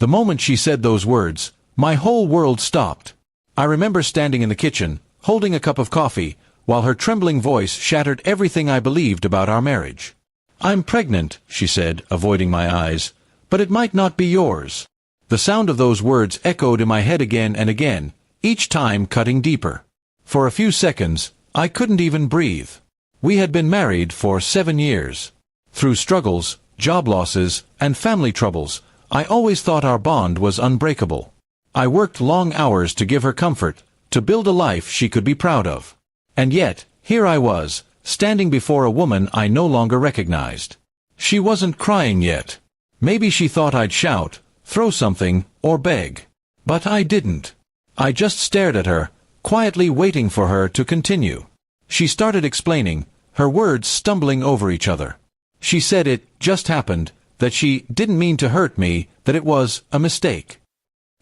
The moment she said those words, my whole world stopped. I remember standing in the kitchen, holding a cup of coffee, while her trembling voice shattered everything I believed about our marriage. "I'm pregnant," she said, avoiding my eyes, "but it might not be yours." The sound of those words echoed in my head again and again, each time cutting deeper. For a few seconds, I couldn't even breathe. We had been married for 7 years. Through struggles, job losses, and family troubles, I always thought our bond was unbreakable. I worked long hours to give her comfort, to build a life she could be proud of. And yet, here I was, standing before a woman I no longer recognized. She wasn't crying yet. Maybe she thought I'd shout, throw something, or beg. But I didn't. I just stared at her, quietly waiting for her to continue. She started explaining, her words stumbling over each other. She said it just happened, that she didn't mean to hurt me, that it was a mistake.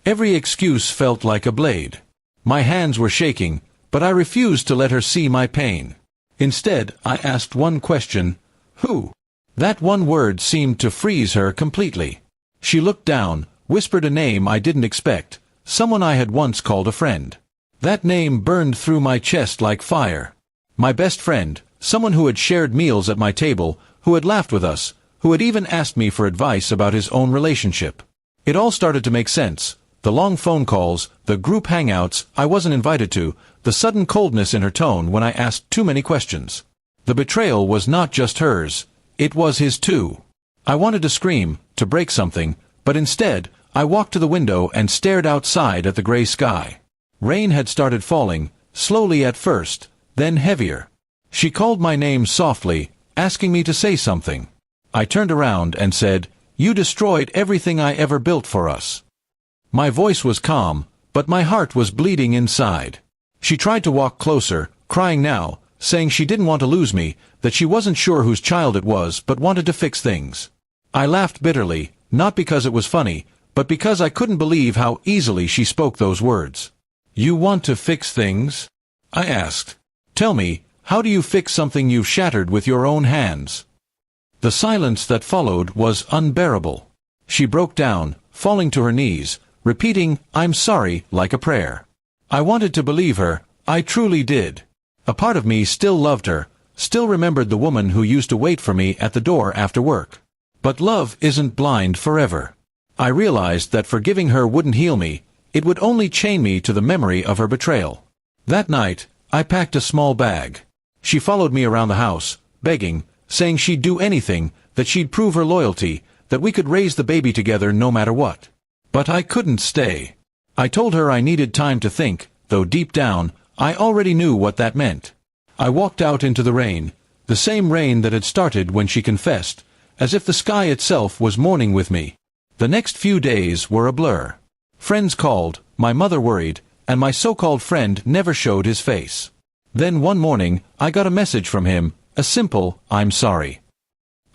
Every excuse felt like a blade. My hands were shaking, but I refused to let her see my pain. Instead, I asked one question: who? That one word seemed to freeze her completely. She looked down, whispered a name I didn't expect, someone I had once called a friend. That name burned through my chest like fire. My best friend, someone who had shared meals at my table, who had laughed with us, who had even asked me for advice about his own relationship. It all started to make sense. The long phone calls, the group hangouts I wasn't invited to, the sudden coldness in her tone when I asked too many questions. The betrayal was not just hers, it was his too. I wanted to scream, to break something, but instead, I walked to the window and stared outside at the gray sky. Rain had started falling, slowly at first, then heavier. She called my name softly, asking me to say something. I turned around and said, "You destroyed everything I ever built for us." My voice was calm, but my heart was bleeding inside. She tried to walk closer, crying now, saying she didn't want to lose me, that she wasn't sure whose child it was but wanted to fix things. I laughed bitterly, not because it was funny, but because I couldn't believe how easily she spoke those words. "You want to fix things?" I asked. "Tell me, how do you fix something you've shattered with your own hands?" The silence that followed was unbearable. She broke down, falling to her knees, repeating, "I'm sorry," like a prayer. I wanted to believe her, I truly did. A part of me still loved her, still remembered the woman who used to wait for me at the door after work. But love isn't blind forever. I realized that forgiving her wouldn't heal me, it would only chain me to the memory of her betrayal. That night, I packed a small bag. She followed me around the house, begging, saying she'd do anything, that she'd prove her loyalty, that we could raise the baby together no matter what. But I couldn't stay. I told her I needed time to think, though deep down, I already knew what that meant. I walked out into the rain, the same rain that had started when she confessed, as if the sky itself was mourning with me. The next few days were a blur. Friends called, my mother worried, and my so-called friend never showed his face. Then one morning, I got a message from him, a simple, "I'm sorry."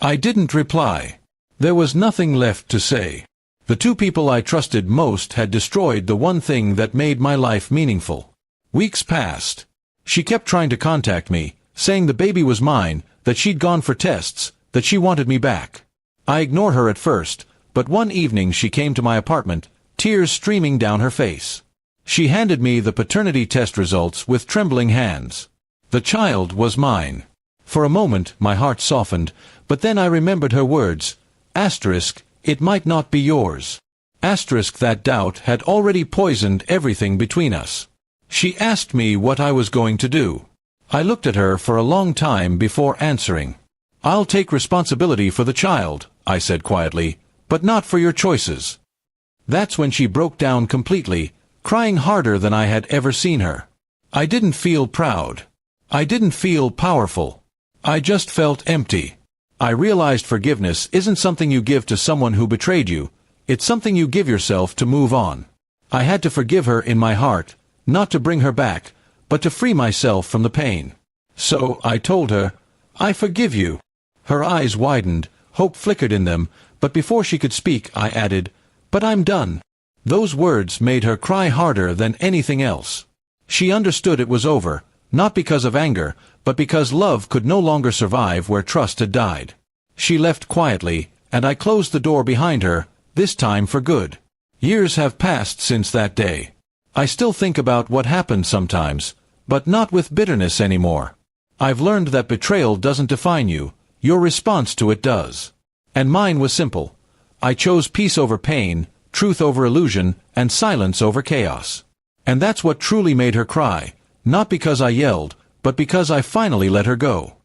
I didn't reply. There was nothing left to say. The two people I trusted most had destroyed the one thing that made my life meaningful. Weeks passed. She kept trying to contact me, saying the baby was mine, that she'd gone for tests, that she wanted me back. I ignored her at first, but one evening she came to my apartment, tears streaming down her face. She handed me the paternity test results with trembling hands. The child was mine. For a moment my heart softened, but then I remembered her words, asterisk, "It might not be yours." Asterisk, that doubt had already poisoned everything between us. She asked me what I was going to do. I looked at her for a long time before answering. "I'll take responsibility for the child," I said quietly, "but not for your choices." That's when she broke down completely, crying harder than I had ever seen her. I didn't feel proud. I didn't feel powerful. I just felt empty. I realized forgiveness isn't something you give to someone who betrayed you, it's something you give yourself to move on. I had to forgive her in my heart, not to bring her back, but to free myself from the pain. So I told her, "I forgive you." Her eyes widened, hope flickered in them, but before she could speak I added, "But I'm done." Those words made her cry harder than anything else. She understood it was over, not because of anger, but because love could no longer survive where trust had died. She left quietly, and I closed the door behind her, this time for good. Years have passed since that day. I still think about what happened sometimes, but not with bitterness anymore. I've learned that betrayal doesn't define you, your response to it does. And mine was simple. I chose peace over pain, truth over illusion, and silence over chaos. And that's what truly made her cry, not because I yelled, but because I finally let her go.